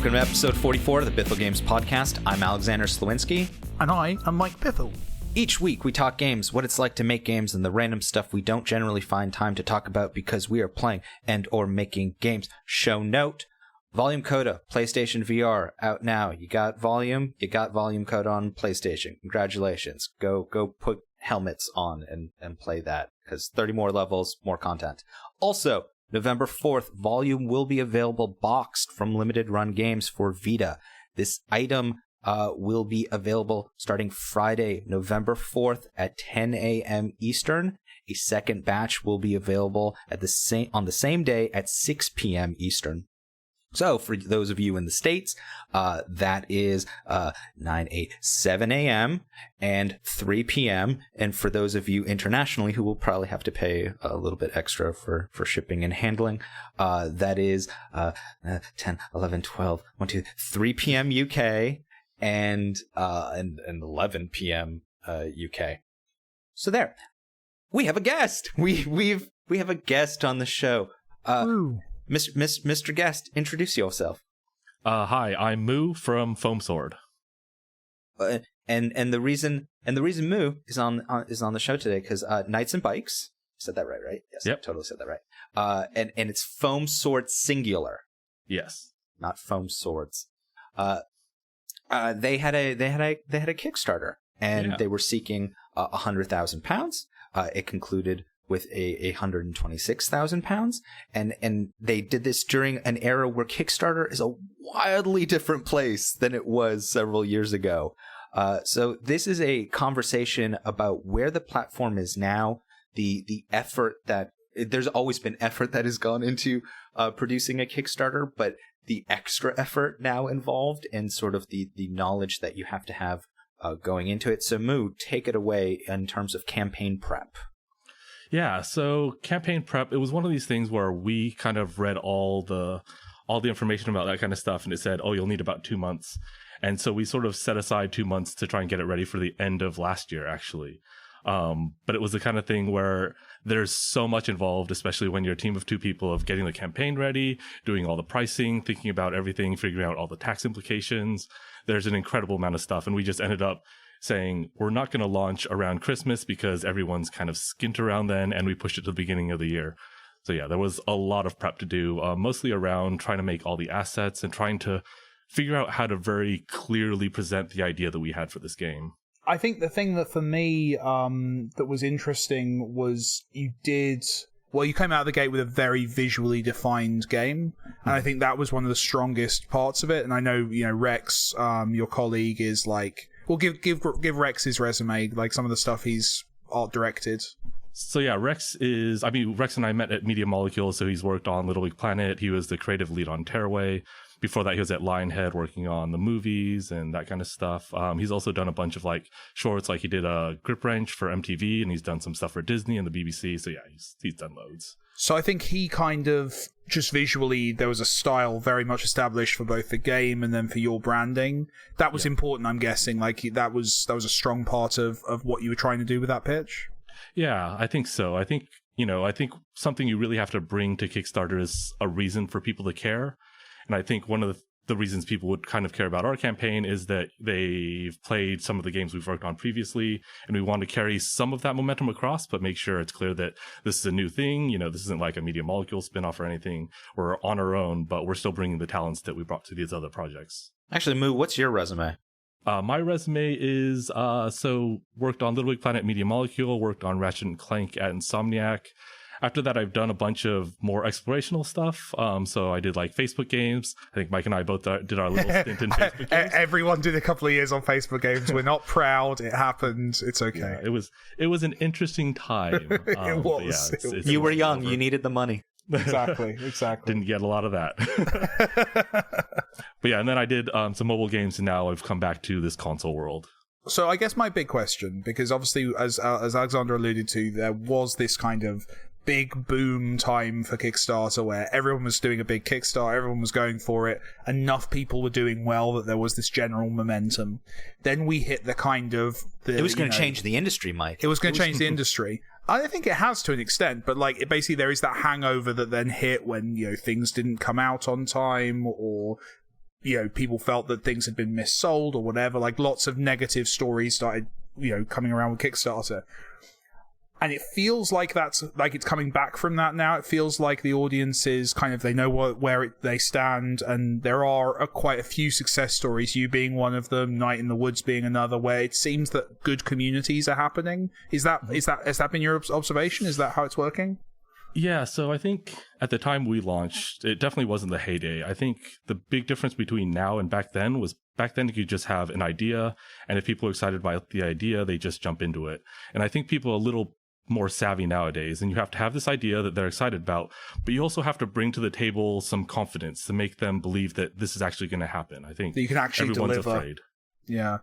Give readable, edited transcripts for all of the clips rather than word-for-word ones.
Welcome to episode 44 of the Bithell Games Podcast. I'm Alexander Slawinski. And I am Mike Bithell. Each week we talk games, what it's like to make games, and the random stuff we don't generally find time to talk about because we are playing and or making games. Show note, Volume Coda, PlayStation VR, out now. You got Volume Coda on PlayStation. Congratulations. Go put helmets on and play that, because 30 more levels, more content. Also, November 4th, Volume will be available boxed from Limited Run Games for Vita. This item will be available starting Friday, November 4th at 10 a.m. Eastern. A second batch will be available on the same day at 6 p.m. Eastern. So for those of you in the States, that is 7 a.m. and 3 p.m. And for those of you internationally who will probably have to pay a little bit extra for shipping and handling, that is 10, 11, 12, 1, 2, 3 p.m. UK and 11 p.m. UK. So there. We have a guest. We have a guest on the show. Mr. Guest, introduce yourself. Hi, I'm Moo from Foamsword. And the reason Moo is on the show today because Knights and Bikes. Said that right? Yes, yep. Totally said that right. And it's Foamsword singular. Yes, not foam swords. They had a Kickstarter, and they were seeking £100,000. It concluded with a £126,000, and they did this during an era where Kickstarter is a wildly different place than it was several years ago. So this is a conversation about where the platform is now, the effort that there's always been effort that has gone into producing a Kickstarter, but the extra effort now involved and sort of the knowledge that you have to have going into it. So Moo, take it away in terms of campaign prep. Yeah, so campaign prep, it was one of these things where we kind of read all the information about that kind of stuff, and it said, oh, you'll need about 2 months. And so we sort of set aside 2 months to try and get it ready for the end of last year, actually. But it was the kind of thing where there's so much involved, especially when you're a team of 2 people, of getting the campaign ready, doing all the pricing, thinking about everything, figuring out all the tax implications. There's an incredible amount of stuff, and we just ended up saying we're not going to launch around Christmas because everyone's kind of skint around then, and we pushed it to the beginning of the year. So yeah, there was a lot of prep to do, mostly around trying to make all the assets and trying to figure out how to very clearly present the idea that we had for this game. I think the thing that for me that was interesting was you came out of the gate with a very visually defined game, and I think that was one of the strongest parts of it. And I know, Rex, your colleague, is like, well, give Rex his resume, like some of the stuff he's art directed. So yeah, Rex and I met at Media Molecule, so he's worked on Little Big Planet. He was the creative lead on Tearaway. Before that, he was at Lionhead working on the movies and that kind of stuff. He's also done a bunch of like shorts, like he did a Grip Wrench for MTV, and he's done some stuff for Disney and the BBC. So yeah, he's done loads. So I think he kind of, just visually, there was a style very much established for both the game and then for your branding. That was important, I'm guessing. Like that was a strong part of what you were trying to do with that pitch. Yeah, I think so. I think something you really have to bring to Kickstarter is a reason for people to care. And I think one of the reasons people would kind of care about our campaign is that they've played some of the games we've worked on previously, and we want to carry some of that momentum across, but make sure it's clear that this is a new thing. This isn't like a Media Molecule spinoff or anything. We're on our own, but we're still bringing the talents that we brought to these other projects. Actually, Moo, what's your resume? My resume is, worked on Little Big Planet, Media Molecule, worked on Ratchet & Clank at Insomniac. After that, I've done a bunch of more explorational stuff. So I did like Facebook games. I think Mike and I both did our little stint in Facebook games. Everyone did a couple of years on Facebook games. We're not proud. It happened. It's okay. Yeah, it was an interesting time. It was. Yeah, you were young. You needed the money. Exactly. Didn't get a lot of that. But yeah, and then I did some mobile games, and now I've come back to this console world. So I guess my big question, because obviously, as Alexander alluded to, there was this kind of big boom time for Kickstarter where everyone was doing a big Kickstarter, everyone was going for it, enough people were doing well that there was this general momentum. Then we hit the kind of... It was going to change the industry, Mike. It was going to change the industry. I think it has to an extent, but like basically there is that hangover that then hit when things didn't come out on time, or people felt that things had been missold or whatever. Like, lots of negative stories started, coming around with Kickstarter. And it feels like it's coming back from that now. It feels like the audiences kind of, they know where they stand, and there are quite a few success stories, you being one of them, Night in the Woods being another, where it seems that good communities are happening. Has that been your observation? Is that how it's working? Yeah, so I think at the time we launched, it definitely wasn't the heyday. I think the big difference between now and back then was back then you could just have an idea, and if people are excited by the idea, they just jump into it. And I think people are a little more savvy nowadays, and you have to have this idea that they're excited about, but you also have to bring to the table some confidence to make them believe that this is actually going to happen. I think that you can actually everyone's deliver. afraid. Yeah.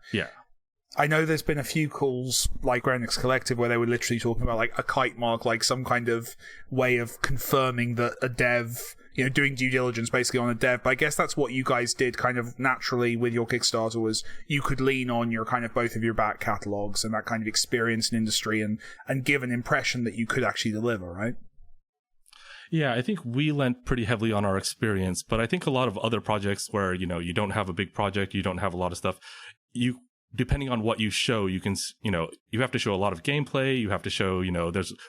I know there's been a few calls like Renix Collective where they were literally talking about like a kite mark, like some kind of way of confirming that a dev, doing due diligence basically on a dev. But I guess that's what you guys did kind of naturally with your Kickstarter, was you could lean on your kind of both of your back catalogs and that kind of experience in industry and give an impression that you could actually deliver, right? Yeah, I think we lent pretty heavily on our experience, but I think a lot of other projects where, you don't have a big project, you don't have a lot of stuff, depending on what you show, you can, you have to show a lot of gameplay. You have to show,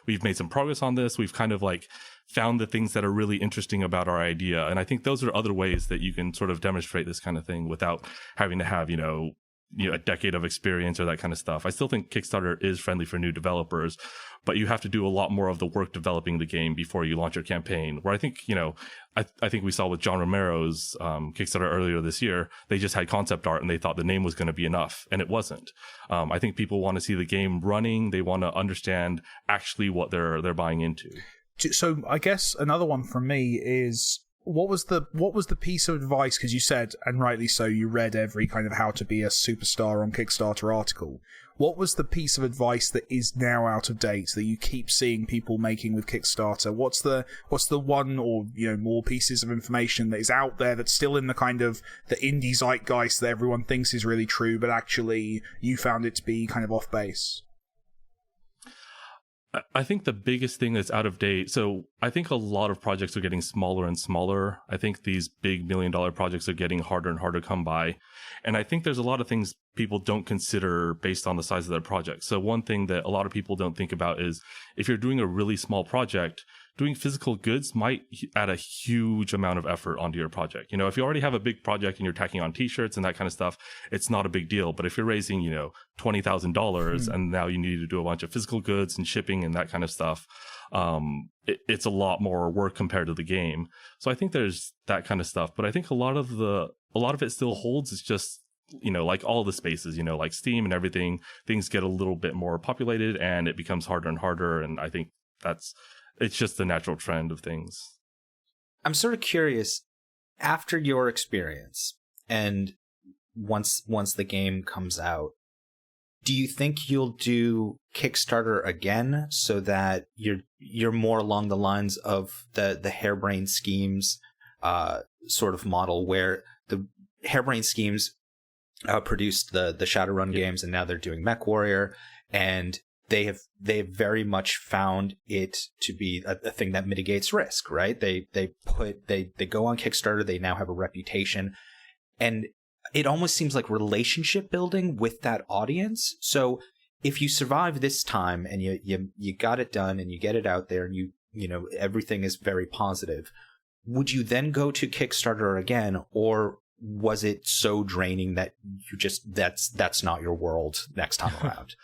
we've made some progress on this. We've kind of like found the things that are really interesting about our idea. And I think those are other ways that you can sort of demonstrate this kind of thing without having to have, a decade of experience or that kind of stuff. I still think Kickstarter is friendly for new developers, but you have to do a lot more of the work developing the game before you launch your campaign. Where I think, I think we saw with John Romero's Kickstarter earlier this year, they just had concept art and they thought the name was going to be enough, and it wasn't. I think people want to see the game running. They want to understand actually what they're buying into. So I guess another one from me is, what was the piece of advice, because you said, and rightly so, you read every kind of how to be a superstar on Kickstarter article. What was the piece of advice that is now out of date that you keep seeing people making with Kickstarter? What's the one or more pieces of information that is out there that's still in the kind of the indie zeitgeist that everyone thinks is really true, but actually you found it to be kind of off base? I think the biggest thing that's out of date, so I think a lot of projects are getting smaller and smaller. I think these big $1 million projects are getting harder and harder to come by. And I think there's a lot of things people don't consider based on the size of their project. So one thing that a lot of people don't think about is if you're doing a really small project, doing physical goods might add a huge amount of effort onto your project. If you already have a big project and you're tacking on t-shirts and that kind of stuff, it's not a big deal. But if you're raising, $20,000 and now you need to do a bunch of physical goods and shipping and that kind of stuff, it's a lot more work compared to the game. So I think there's that kind of stuff. But I think a lot of it still holds. It's just, like all the spaces, like Steam and everything, things get a little bit more populated and it becomes harder and harder. And I think it's just the natural trend of things. I'm sort of curious, after your experience and once the game comes out, do you think you'll do Kickstarter again so that you're more along the lines of the Harebrained Schemes sort of model, where the Harebrained Schemes produced the Shadowrun games, and now they're doing MechWarrior, and they have very much found it to be a thing that mitigates risk, right? They go on Kickstarter, they now have a reputation, and it almost seems like relationship building with that audience. So if you survive this time and you got it done and you get it out there and you everything is very positive, would you then go to Kickstarter again, or was it so draining that you just that's not your world next time around?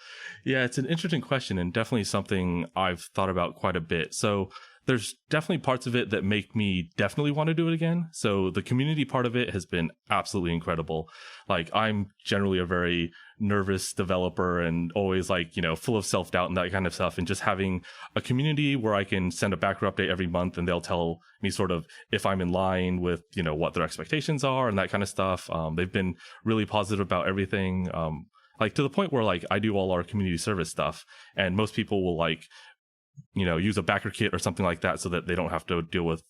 Yeah, it's an interesting question and definitely something I've thought about quite a bit. So there's definitely parts of it that make me definitely want to do it again. So the community part of it has been absolutely incredible. Like, I'm generally a very nervous developer and always full of self-doubt and that kind of stuff. And just having a community where I can send a backer update every month and they'll tell me sort of if I'm in line with, what their expectations are and that kind of stuff. They've been really positive about everything. To the point where I do all our community service stuff, and most people will use a backer kit or something like that so that they don't have to deal with,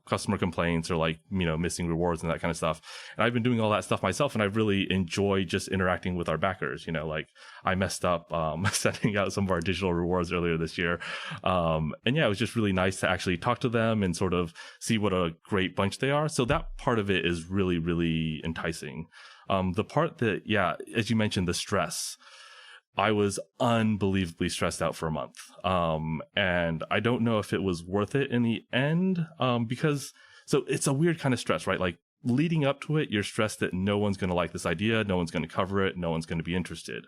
customer complaints or like, missing rewards and that kind of stuff. And I've been doing all that stuff myself, and I really enjoy just interacting with our backers. Like I messed up sending out some of our digital rewards earlier this year. And yeah, it was just really nice to actually talk to them and sort of see what a great bunch they are. So that part of it is really, really enticing. The part that, yeah, as you mentioned, the stress. I was unbelievably stressed out for a month. And I don't know if it was worth it in the end, because so it's a weird kind of stress, right? Like leading up to it, you're stressed that no one's going to like this idea. No one's going to cover it. No one's going to be interested.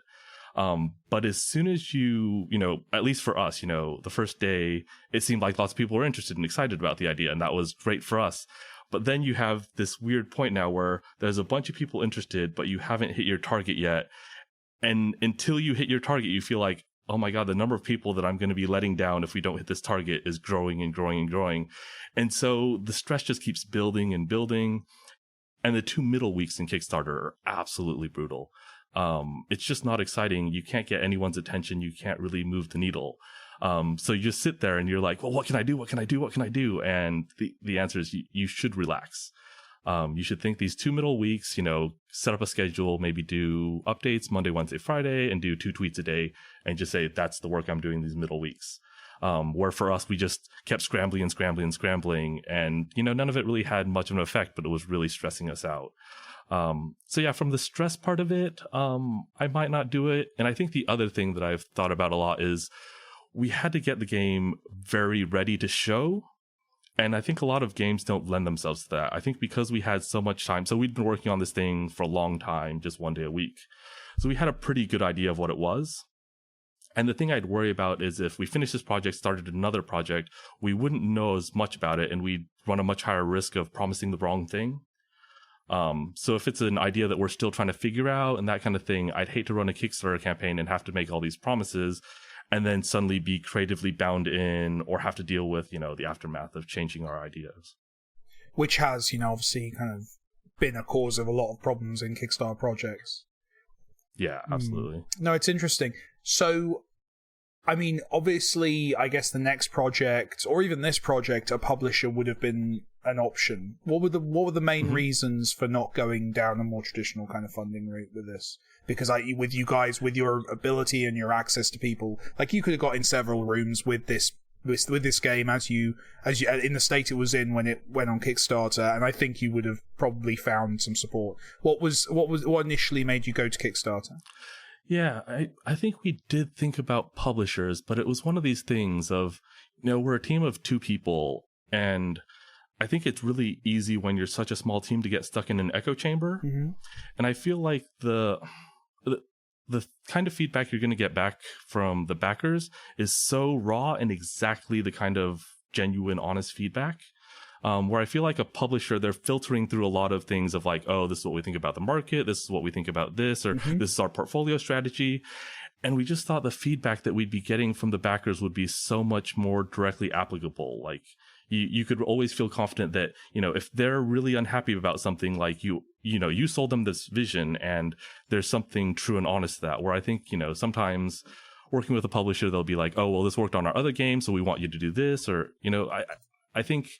But as soon as you at least for us, the first day, it seemed like lots of people were interested and excited about the idea. And that was great for us. But then you have this weird point now where there's a bunch of people interested, but you haven't hit your target yet. And until you hit your target, you feel like, oh my God, the number of people that I'm going to be letting down if we don't hit this target is growing and growing and growing. And so the stress just keeps building and building. And the 2 middle weeks in Kickstarter are absolutely brutal. It's just not exciting. You can't get anyone's attention. You can't really move the needle. So you just sit there and you're like, well, what can I do? What can I do? What can I do? And the answer is you should relax. You should think these 2 middle weeks, set up a schedule, maybe do updates Monday, Wednesday, Friday, and do 2 tweets a day, and just say, that's the work I'm doing these middle weeks. Where for us, we just kept scrambling, and, none of it really had much of an effect, but it was really stressing us out. So yeah, from the stress part of it, I might not do it. And I think the other thing that I've thought about a lot is we had to get the game very ready to show. And I think a lot of games don't lend themselves to that. I think because we had so much time, so we'd been working on this thing for a long time, just 1 day a week. So we had a pretty good idea of what it was. And the thing I'd worry about is if we finished this project, started another project, we wouldn't know as much about it, and we'd run a much higher risk of promising the wrong thing. So if it's an idea that we're still trying to figure out and that kind of thing, I'd hate to run a Kickstarter campaign and have to make all these promises and then suddenly be creatively bound in or have to deal with, the aftermath of changing our ideas. Which has, obviously kind of been a cause of a lot of problems in Kickstarter projects. Yeah, absolutely. No, it's interesting. So, I mean, obviously, I guess the next project, or even this project, a publisher would have been an option. What were the main reasons for not going down a more traditional kind of funding route with this? Because with you guys, with your ability and your access to people, like you could have got in several rooms with this game as you in the state it was in when it went on Kickstarter, and I think you would have probably found some support. What initially made you go to Kickstarter? Yeah, I think we did think about publishers, but it was one of these things of, we're a team of 2 people, and I think it's really easy when you're such a small team to get stuck in an echo chamber. And I feel like the kind of feedback you're going to get back from the backers is so raw and exactly the kind of genuine, honest feedback. Where I feel like a publisher, they're filtering through a lot of things of like, oh, this is what we think about the market. This is what we think about this, or this is our portfolio strategy. And we just thought the feedback that we'd be getting from the backers would be so much more directly applicable. Like you could always feel confident that, if they're really unhappy about something, like you sold them this vision and there's something true and honest to that, where I think, sometimes working with a publisher, they'll be like, oh, well, this worked on our other game, so we want you to do this. Or, I think,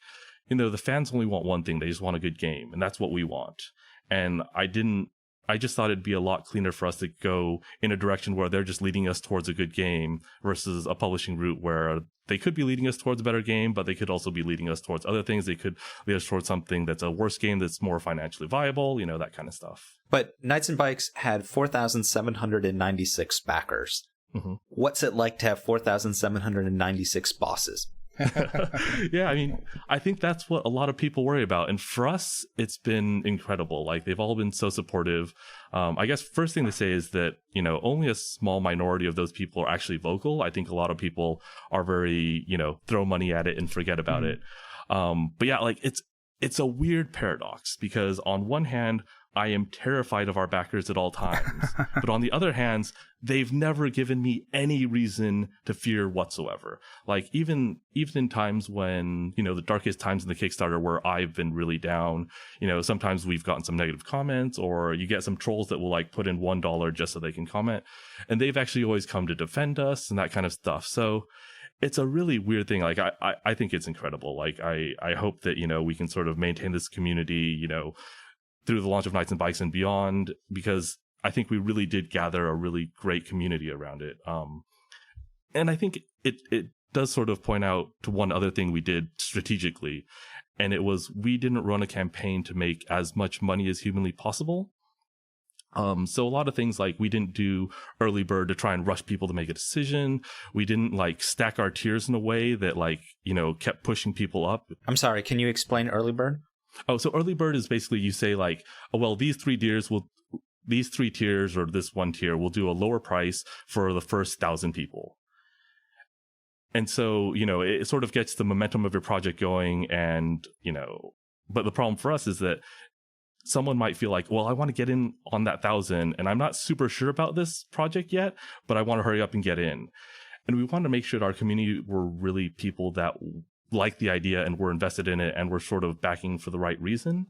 the fans only want one thing. They just want a good game. And that's what we want. And I just thought it'd be a lot cleaner for us to go in a direction where they're just leading us towards a good game versus a publishing route where they could be leading us towards a better game, but they could also be leading us towards other things. They could lead us towards something that's a worse game that's more financially viable, that kind of stuff. But Knights and Bikes had 4,796 backers. What's it like to have 4,796 bosses? Yeah, I mean, I think that's what a lot of people worry about. And for us, it's been incredible. Like, they've all been so supportive. I guess first thing to say is that, only a small minority of those people are actually vocal. I think a lot of people are very, throw money at it and forget about it. But yeah, like it's a weird paradox because on one hand, I am terrified of our backers at all times. But on the other hand, they've never given me any reason to fear whatsoever. Like even in times when, the darkest times in the Kickstarter where I've been really down, sometimes we've gotten some negative comments or you get some trolls that will like put in $1 just so they can comment. And they've actually always come to defend us and that kind of stuff. So it's a really weird thing. Like I think it's incredible. Like I hope that, you know, we can sort of maintain this community, you know, through the launch of Knights and Bikes and beyond, because I think we really did gather a really great community around it. And I think it does sort of point out to one other thing we did strategically, and it was we didn't run a campaign to make as much money as humanly possible. So a lot of things, like we didn't do early bird to try and rush people to make a decision. We didn't like stack our tiers in a way that, like, you know, kept pushing people up. I'm sorry, can you explain early bird? Oh, so early bird is basically you say like, oh, well, these three tiers or this one tier will do a lower price for the first 1,000 people. And so, you know, it sort of gets the momentum of your project going. And, you know, but the problem for us is that someone might feel like, well, I want to get in on that 1,000 and I'm not super sure about this project yet, but I want to hurry up and get in. And we want to make sure that our community were really people that like the idea and were invested in it and were sort of backing for the right reason.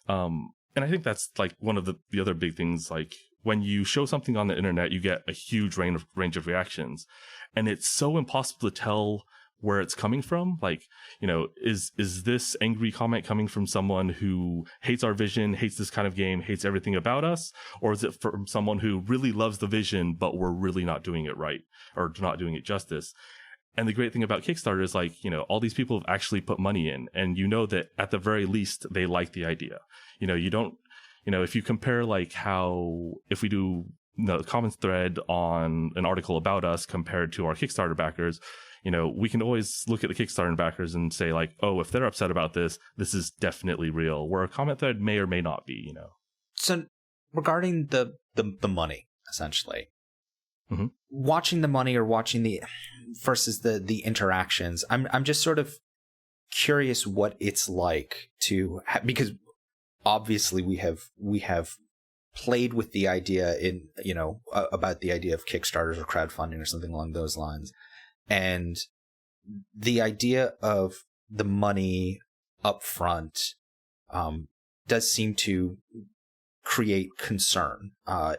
And I think that's like one of the other big things. Like when you show something on the internet, you get a huge range of reactions, and it's so impossible to tell where it's coming from. Like, you know, is this angry comment coming from someone who hates our vision, hates this kind of game, hates everything about us? Or is it from someone who really loves the vision, but we're really not doing it right or not doing it justice? And the great thing about Kickstarter is, like, you know, all these people have actually put money in, and you know that at the very least they like the idea. You know, you don't, you know, if you compare like how, if we do the comments thread on an article about us compared to our Kickstarter backers, you know, we can always look at the Kickstarter backers and say like, oh, if they're upset about this, this is definitely real, where a comment thread may or may not be, you know. So regarding the money, essentially, mm-hmm. watching the money or watching the versus the interactions, I'm just sort of curious what it's like to because obviously we have played with the idea in, you know, about the idea of Kickstarters or crowdfunding or something along those lines. And the idea of the money up front does seem to create concern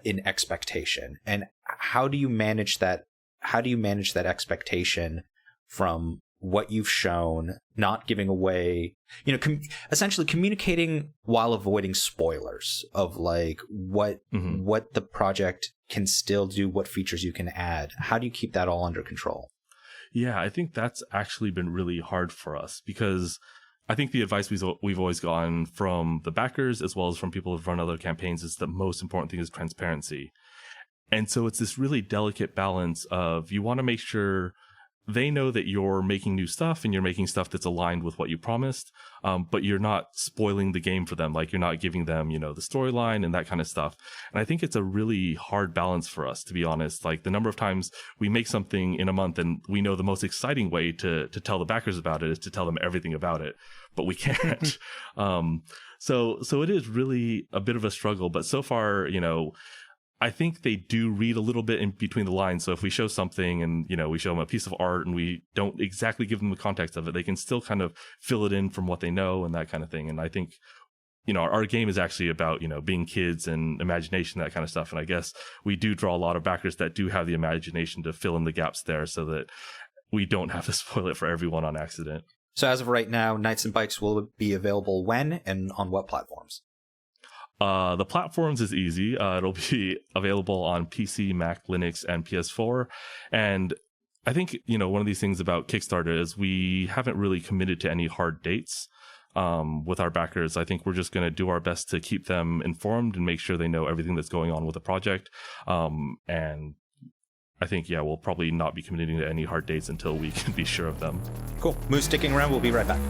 in expectation. And how do you manage that? How do you manage that expectation from what you've shown, not giving away, you know, essentially communicating while avoiding spoilers of like what the project can still do, what features you can add? How do you keep that all under control? Yeah, I think that's actually been really hard for us, because I think the advice we've always gotten from the backers as well as from people who've run other campaigns is the most important thing is transparency. And so it's this really delicate balance of, you want to make sure they know that you're making new stuff and you're making stuff that's aligned with what you promised, but you're not spoiling the game for them. Like, you're not giving them, you know, the storyline and that kind of stuff. And I think it's a really hard balance for us, to be honest. Like, the number of times we make something in a month and we know the most exciting way to tell the backers about it is to tell them everything about it, but we can't. So it is really a bit of a struggle, but so far, you know, I think they do read a little bit in between the lines. So if we show something and, you know, we show them a piece of art and we don't exactly give them the context of it, they can still kind of fill it in from what they know and that kind of thing. And I think, you know, our game is actually about, you know, being kids and imagination, that kind of stuff. And I guess we do draw a lot of backers that do have the imagination to fill in the gaps there so that we don't have to spoil it for everyone on accident. So as of right now, Knights and Bikes will be available when and on what platforms? The platforms is easy. It'll be available on PC, Mac, Linux, and PS4. And I think, you know, one of these things about Kickstarter is we haven't really committed to any hard dates with our backers. I think we're just going to do our best to keep them informed and make sure they know everything that's going on with the project. And I think, yeah, we'll probably not be committing to any hard dates until we can be sure of them. Cool. Moo's sticking around. We'll be right back.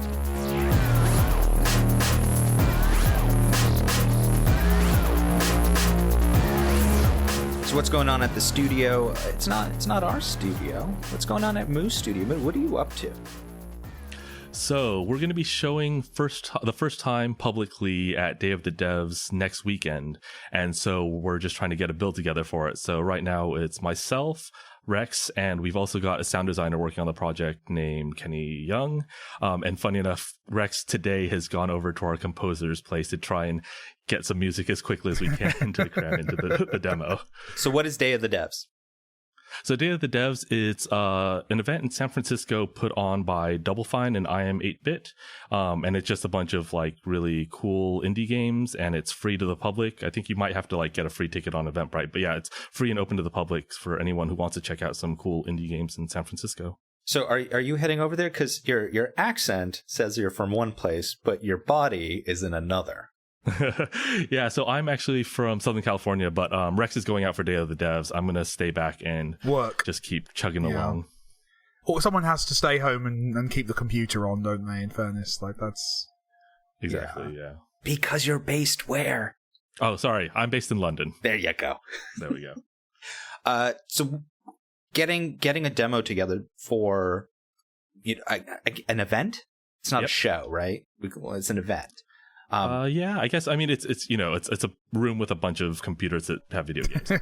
So what's going on at the studio? It's not our studio. What's going on at Moo's studio? But what are you up to? So we're going to be showing the first time publicly at Day of the Devs next weekend. And so we're just trying to get a build together for it. So right now it's myself, Rex, and we've also got a sound designer working on the project named Kenny Young. And funny enough, Rex today has gone over to our composer's place to try and get some music as quickly as we can to cram into the demo. So what is Day of the Devs? So Day of the Devs, it's an event in San Francisco put on by Double Fine and I Am 8-Bit. And it's just a bunch of like really cool indie games, and it's free to the public. I think you might have to like get a free ticket on Eventbrite, but yeah, it's free and open to the public for anyone who wants to check out some cool indie games in San Francisco. So are you heading over there? Because your accent says you're from one place, but your body is in another. Yeah, so I'm actually from Southern California, but Rex is going out for Day of the Devs. I'm gonna stay back and work, just keep chugging along. Or someone has to stay home and keep the computer on, don't they? In fairness, like that's exactly, yeah. Because you're based where? Oh, sorry, I'm based in London. There you go. There we go. So getting a demo together for an event. It's not a show, right? It's an event. Yeah, I guess. I mean, it's it's a room with a bunch of computers that have video games.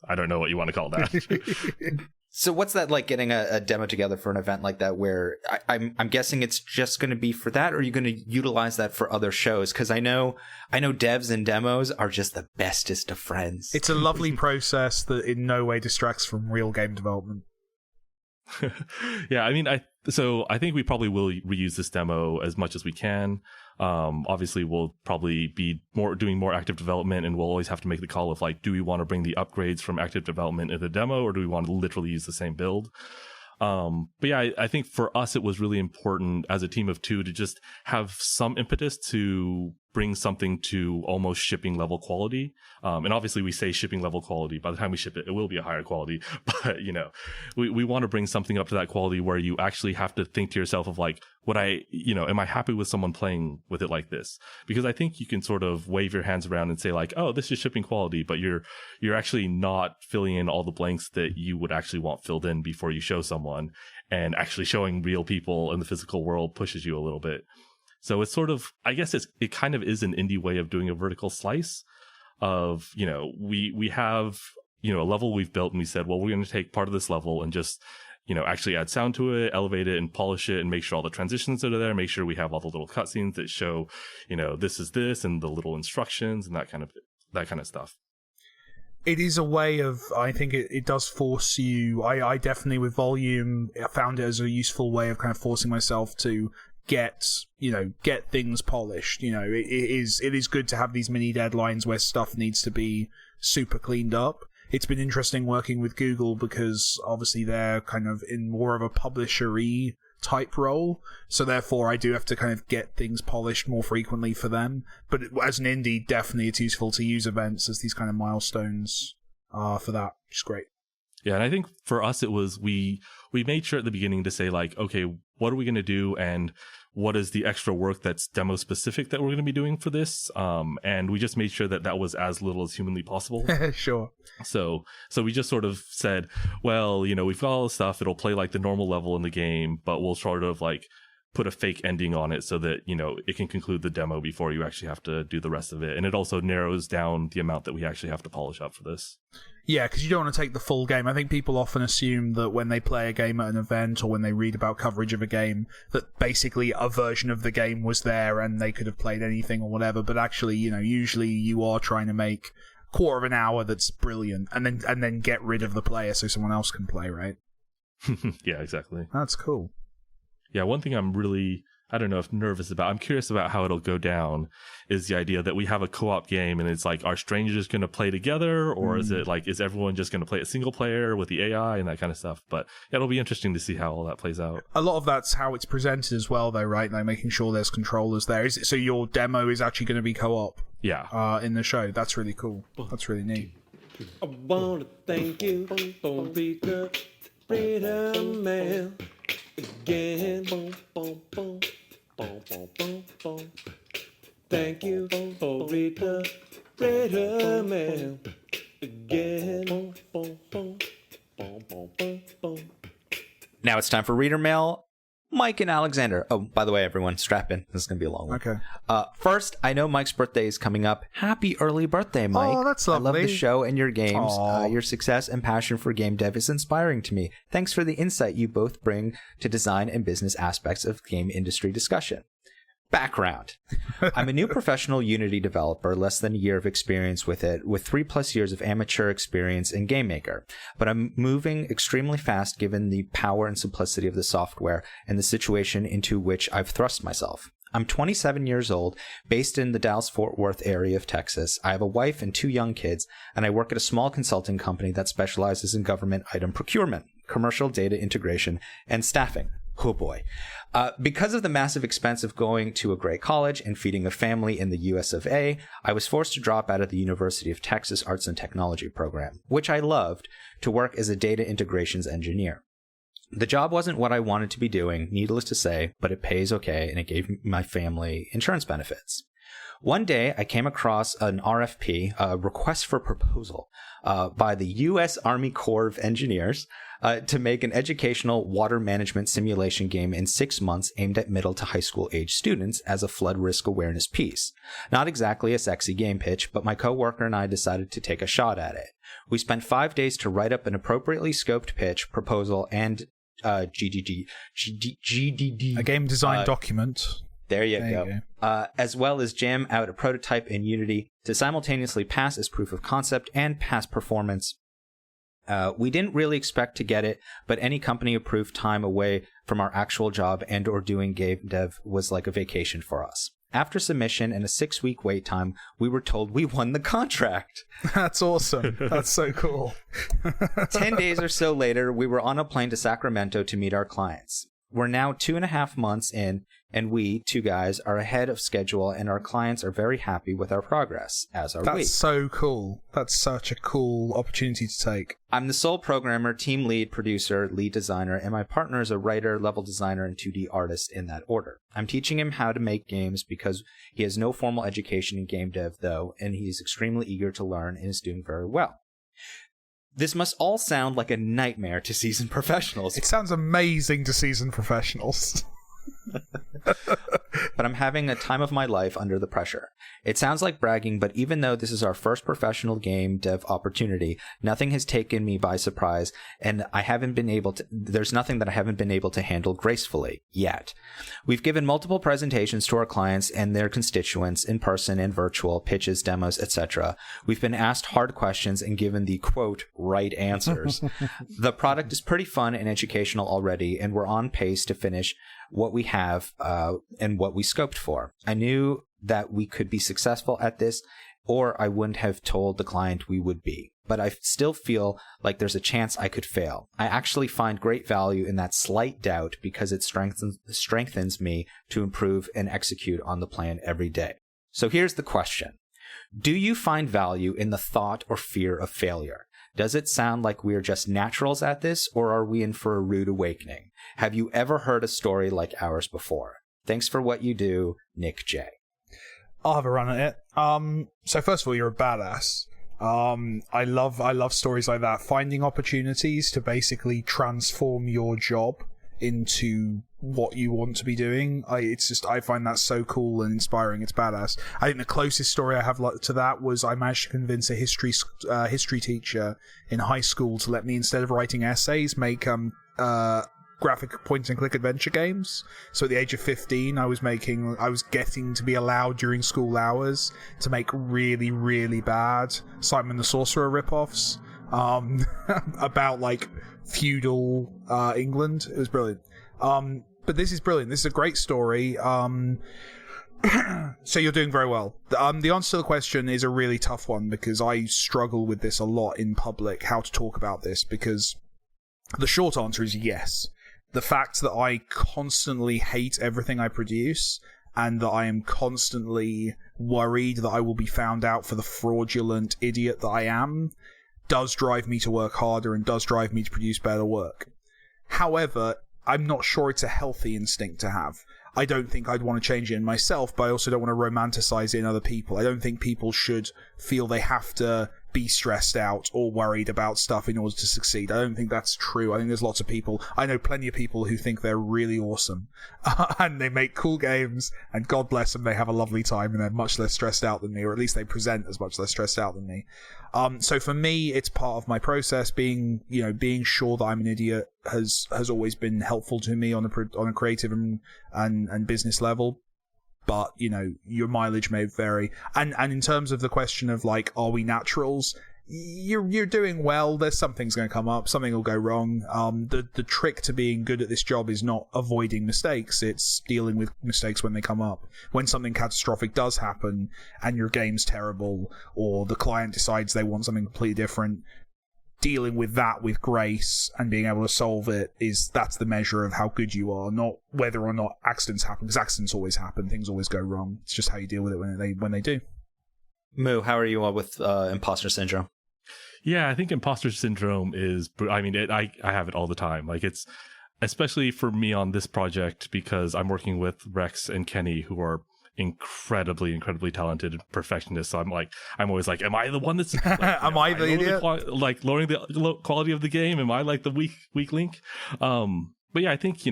I don't know what you want to call that. So what's that like, getting a demo together for an event like that, where I'm guessing it's just going to be for that, or are you going to utilize that for other shows? Because I know devs and demos are just the bestest of friends. It's a lovely process that in no way distracts from real game development. Yeah, I mean, I think we probably will reuse this demo as much as we can. Obviously, we'll probably be doing more active development, and we'll always have to make the call of like, do we want to bring the upgrades from active development in the demo, or do we want to literally use the same build? But yeah, I think for us, it was really important as a team of two to just have some impetus to bring something to almost shipping level quality. And obviously we say shipping level quality. By the time we ship it, it will be a higher quality. But, we want to bring something up to that quality where you actually have to think to yourself of like, am I happy with someone playing with it like this? Because I think you can sort of wave your hands around and say like, oh, this is shipping quality, but you're actually not filling in all the blanks that you would actually want filled in before you show someone. And actually showing real people in the physical world pushes you a little bit. So it's sort of, I guess it kind of is an indie way of doing a vertical slice of, we have, a level we've built, and we said, well, we're going to take part of this level and just, actually add sound to it, elevate it and polish it and make sure all the transitions are there, make sure we have all the little cutscenes that show, this is this, and the little instructions and that kind of stuff. It is a way of, I think it does force you, I definitely with Volume, I found it as a useful way of kind of forcing myself to get things polished. It is good to have these mini deadlines where stuff needs to be super cleaned up. It's been interesting working with Google because obviously they're kind of in more of a publisher-y type role, so therefore I do have to kind of get things polished more frequently for them. But as an indie, definitely it's useful to use events as these kind of milestones for that, which is great. Yeah, and I think for us it was we made sure at the beginning to say like, okay, what are we going to do, and what is the extra work that's demo specific that we're going to be doing for this? And we just made sure that was as little as humanly possible. Sure. So we just sort of said, well, we've got all the stuff. It'll play like the normal level in the game, but we'll sort of like put a fake ending on it so that, it can conclude the demo before you actually have to do the rest of it. And it also narrows down the amount that we actually have to polish up for this. Yeah, because you don't want to take the full game. I think people often assume that when they play a game at an event or when they read about coverage of a game, that basically a version of the game was there and they could have played anything or whatever. But actually, usually you are trying to make a quarter of an hour that's brilliant and then get rid of the player so someone else can play, right? Yeah, exactly. That's cool. Yeah, one thing I'm really, I don't know if nervous about, I'm curious about how it'll go down, is the idea that we have a co-op game and it's like, are strangers going to play together, or is it like, is everyone just going to play a single player with the AI and that kind of stuff? But yeah, it'll be interesting to see how all that plays out. A lot of that's how it's presented as well, though, right? Like making sure there's controllers there. So your demo is actually going to be co-op? Yeah. In the show. That's really cool. That's really neat. I want to thank you for reading the Freedom Mail again. Thank you for reading the Freedom Mail again. Now it's time for Reader Mail. Mike and Alexander. Oh, by the way, everyone, strap in. This is going to be a long one. Okay. First, I know Mike's birthday is coming up. Happy early birthday, Mike. Oh, that's lovely. I love the show and your games. Your success and passion for game dev is inspiring to me. Thanks for the insight you both bring to design and business aspects of game industry discussion. Background. I'm a new professional Unity developer, less than a year of experience with it, with 3+ years of amateur experience in Game Maker. But I'm moving extremely fast given the power and simplicity of the software and the situation into which I've thrust myself. I'm 27 years old, based in the Dallas-Fort Worth area of Texas. I have a wife and 2 young kids, and I work at a small consulting company that specializes in government item procurement, commercial data integration, and staffing. Oh boy. Because of the massive expense of going to a great college and feeding a family in the US of A, I was forced to drop out of the University of Texas Arts and Technology program, which I loved, to work as a data integrations engineer. The job wasn't what I wanted to be doing, needless to say, but it pays okay, and it gave my family insurance benefits. One day, I came across an RFP, a request for proposal, by the U.S. Army Corps of Engineers to make an educational water management simulation game in 6 months aimed at middle to high school age students as a flood risk awareness piece. Not exactly a sexy game pitch, but my coworker and I decided to take a shot at it. We spent 5 days to write up an appropriately scoped pitch, proposal, and GDD. A game design document. There you go. As well as jam out a prototype in Unity to simultaneously pass as proof of concept and pass performance. We didn't really expect to get it, but any company-approved time away from our actual job and or doing game dev was like a vacation for us. After submission and a 6-week wait time, we were told we won the contract. That's awesome. That's so cool. 10 days or so later, we were on a plane to Sacramento to meet our clients. We're now 2.5 months in, and we, 2 guys, are ahead of schedule, and our clients are very happy with our progress, as are we. That's so cool. That's such a cool opportunity to take. I'm the sole programmer, team lead, producer, lead designer, and my partner is a writer, level designer, and 2D artist in that order. I'm teaching him how to make games because he has no formal education in game dev, though, and he's extremely eager to learn and is doing very well. This must all sound like a nightmare to seasoned professionals. It sounds amazing to seasoned professionals. But I'm having a time of my life under the pressure. It sounds like bragging, but even though this is our first professional game dev opportunity, nothing has taken me by surprise, and there's nothing that I haven't been able to handle gracefully yet. We've given multiple presentations to our clients and their constituents in person and virtual, pitches, demos, etc. We've been asked hard questions and given the, quote, right answers. The product is pretty fun and educational already, and we're on pace to finish what we have and what we scoped for. I knew that we could be successful at this, or I wouldn't have told the client we would be. But I still feel like there's a chance I could fail. I actually find great value in that slight doubt because it strengthens me to improve and execute on the plan every day. So here's the question. Do you find value in the thought or fear of failure? Does it sound like we're just naturals at this, or are we in for a rude awakening? Have you ever heard a story like ours before? Thanks for what you do, Nick J. I'll have a run at it. So first of all, you're a badass. I love stories like that. Finding opportunities to basically transform your job into what you want to be doing. I find that so cool and inspiring. It's badass. I think the closest story I have to that was I managed to convince a history teacher in high school to let me, instead of writing essays, make graphic point-and-click adventure games. So at the age of 15, I was getting to be allowed during school hours to make really, really bad Simon the Sorcerer ripoffs about like feudal England. It was brilliant. But this is brilliant. This is a great story. So you're doing very well. The answer to the question is a really tough one because I struggle with this a lot in public, how to talk about this, because the short answer is yes. The fact that I constantly hate everything I produce and that I am constantly worried that I will be found out for the fraudulent idiot that I am does drive me to work harder and does drive me to produce better work. However, I'm not sure it's a healthy instinct to have. I don't think I'd want to change it in myself, but I also don't want to romanticize it in other people. I don't think people should feel they have to be stressed out or worried about stuff in order to succeed. I don't think that's true. I think there's lots of people. I know plenty of people who think they're really awesome and they make cool games, and God bless them, they have a lovely time and they're much less stressed out than me, or at least they present as much less stressed out than me. So for me, it's part of my process. Being sure that I'm an idiot has always been helpful to me on a creative and business level. but your mileage may vary. And in terms of the question of like, are we naturals? You're doing well. There's something's going to come up. Something will go wrong. The trick to being good at this job is not avoiding mistakes. It's dealing with mistakes when they come up. When something catastrophic does happen and your game's terrible, or the client decides they want something completely different, dealing with that with grace and being able to solve it that's the measure of how good you are, not whether or not accidents happen, because accidents always happen. Things always go wrong. It's just how you deal with it when they do. Moo, how are you with imposter syndrome? Yeah, I think imposter syndrome is, I mean, I have it all the time. Like, it's, especially for me on this project, because I'm working with Rex and Kenny, who are incredibly talented perfectionists. So I'm always like, am I the one that's like, am I the idiot? Lowering the quality of the game? Am I like the weak link? But yeah, I think,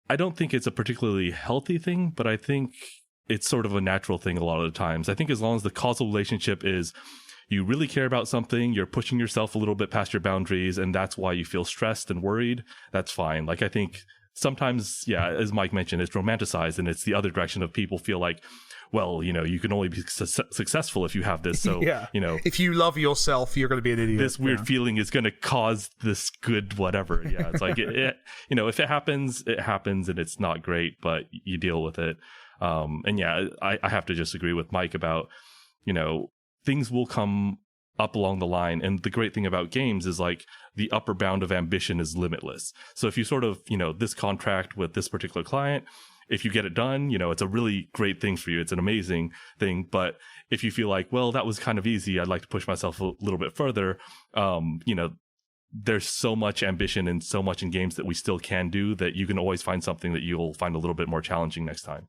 I don't think it's a particularly healthy thing, but I think it's sort of a natural thing a lot of the times. I think as long as the causal relationship is, you really care about something, you're pushing yourself a little bit past your boundaries, and that's why you feel stressed and worried, that's fine. Like, I think sometimes, yeah, as Mike mentioned, it's romanticized, and it's the other direction of people feel like, well, you can only be successful if you have this. So, yeah. If you love yourself, you're going to be an idiot. This weird feeling is going to cause this good whatever. Yeah, it's like, if it happens, and it's not great, but you deal with it. And yeah, I have to just agree with Mike about, things will come up along the line. And the great thing about games is like the upper bound of ambition is limitless. So if you sort of, this contract with this particular client, if you get it done, it's a really great thing for you. It's an amazing thing. But if you feel like, well, that was kind of easy, I'd like to push myself a little bit further, there's so much ambition and so much in games that we still can do that you can always find something that you'll find a little bit more challenging next time.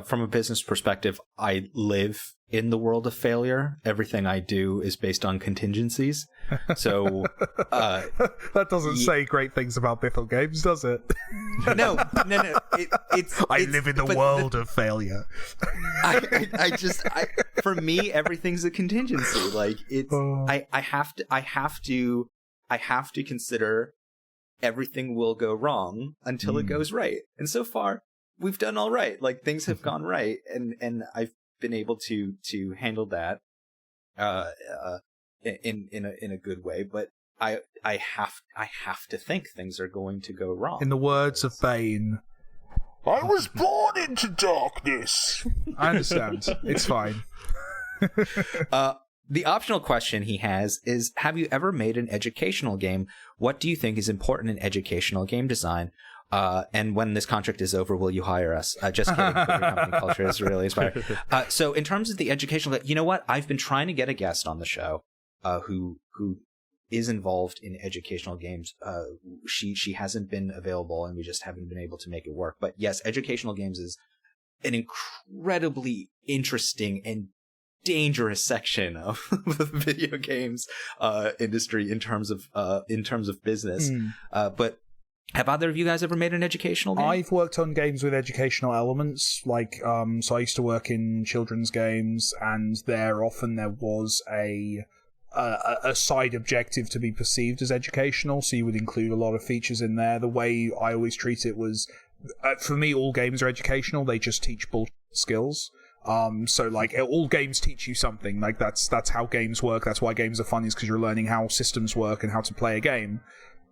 From a business perspective, I live in the world of failure. Everything I do is based on contingencies. So that doesn't say great things about Bithell Games, does it? No. I live in the world of failure. For me, everything's a contingency. Like, it's I have to consider everything will go wrong until it goes right. And so far, we've done all right. Like, things have gone right, and I've been able to handle that in a good way. But I have to think things are going to go wrong. In the words of Bane, I was born into darkness. I understand. It's fine. The optional question he has is, have you ever made an educational game? What do you think is important in educational game design? And when this contract is over, will you hire us? Just kidding. Your company culture is really inspiring. So in terms of the educational, you know what? I've been trying to get a guest on the show who is involved in educational games. She hasn't been available, and we just haven't been able to make it work. But yes, educational games is an incredibly interesting and dangerous section of the video games industry in terms of business. But have either of you guys ever made an educational game? I've worked on games with educational elements, like, so I used to work in children's games, and there was a side objective to be perceived as educational, so you would include a lot of features in there. The way I always treat it was, for me, all games are educational, they just teach bullshit skills. So like, all games teach you something. Like, that's how games work. That's why games are fun, is because you're learning how systems work and how to play a game.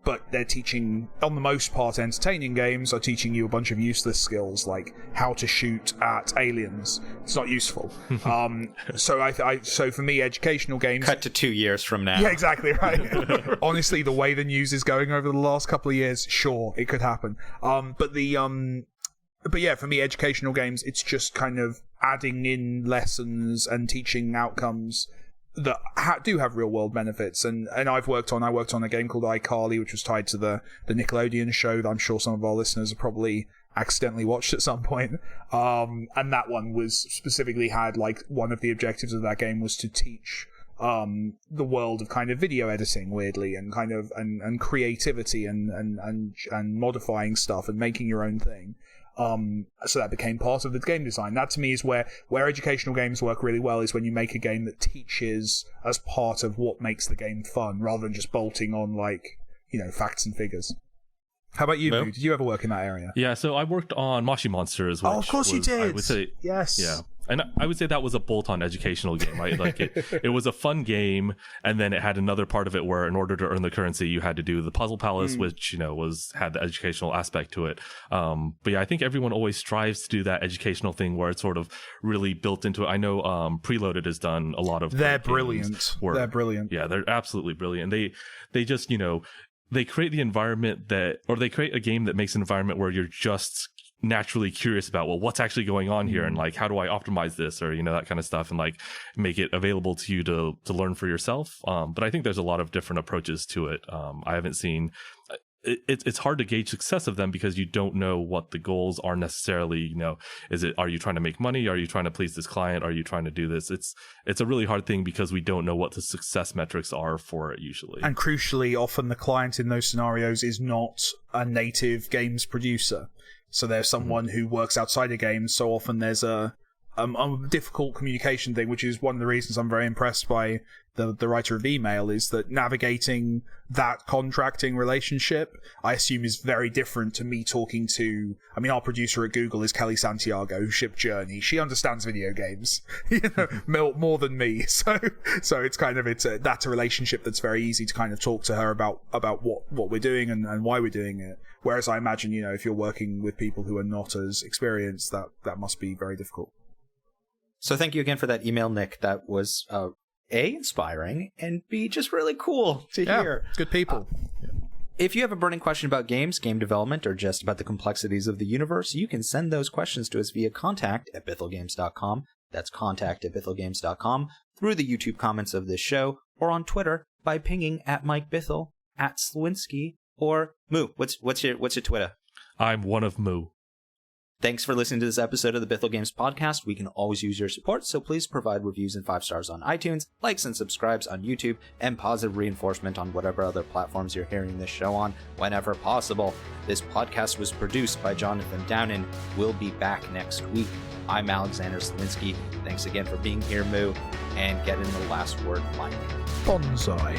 But they're teaching, on the most part, entertaining games are teaching you a bunch of useless skills, like how to shoot at aliens. It's not useful. So for me, educational games... Cut to 2 years from now. Yeah, exactly, right. Honestly, the way the news is going over the last couple of years, sure, it could happen. But yeah, for me, educational games, it's just kind of adding in lessons and teaching outcomes that do have real world benefits. And I worked on a game called iCarly, which was tied to the Nickelodeon show that I'm sure some of our listeners have probably accidentally watched at some point. And that one was specifically had, like, one of the objectives of that game was to teach the world of kind of video editing, weirdly, and kind of and creativity and modifying stuff and making your own thing. So that became part of the game design. That, to me, is where educational games work really well, is when you make a game that teaches as part of what makes the game fun, rather than just bolting on, like, facts and figures. How about you, Moo? Moo? Did you ever work in that area? Yeah, so I worked on Moshi Monsters. Which Oh, of course you was, did. I would say, yes. yeah. And I would say that was a bolt-on educational game, right? Like it was a fun game, and then it had another part of it where, in order to earn the currency, you had to do the Puzzle Palace, which had the educational aspect to it. But yeah, I think everyone always strives to do that educational thing where it's sort of really built into it. I know Preloaded has done a lot of. They're brilliant. They're brilliant. Yeah, they're absolutely brilliant. They just they create the environment they create a game that makes an environment where you're just naturally curious about, well, what's actually going on here, and like, how do I optimize this, or that kind of stuff, and like make it available to you to learn for yourself. But I think there's a lot of different approaches to it. I haven't seen it's hard to gauge success of them because you don't know what the goals are necessarily. Are you trying to make money? Are you trying to please this client? Are you trying to do this? It's a really hard thing because we don't know what the success metrics are for it usually. And crucially, often the client in those scenarios is not a native games producer. So there's someone who works outside of games. So often there's a difficult communication thing, which is one of the reasons I'm very impressed by the writer of Email, is that navigating that contracting relationship, I assume, is very different to me talking to... I mean, our producer at Google is Kelly Santiago, who shipped Journey. She understands video games, more than me. So it's kind of that's a relationship that's very easy to kind of talk to her about what we're doing and why we're doing it. Whereas I imagine, if you're working with people who are not as experienced, that must be very difficult. So thank you again for that email, Nick. That was A, inspiring, and B, just really cool to hear. Good people. If you have a burning question about games, game development, or just about the complexities of the universe, you can send those questions to us via contact@BithelGames.com. That's contact@BithelGames.com, through the YouTube comments of this show, or on Twitter by pinging @MikeBithell, @Slewinski, or Moo. What's your Twitter? I'm one of Moo. Thanks for listening to this episode of the Bithell Games Podcast. We can always use your support, so please provide reviews and 5 stars on iTunes, likes and subscribes on YouTube, and positive reinforcement on whatever other platforms you're hearing this show on whenever possible. This podcast was produced by Jonathan Downen. We'll be back next week. I'm Alexander Slewinski. Thanks again for being here, Moo, and getting the last word, Mike. Bonsai.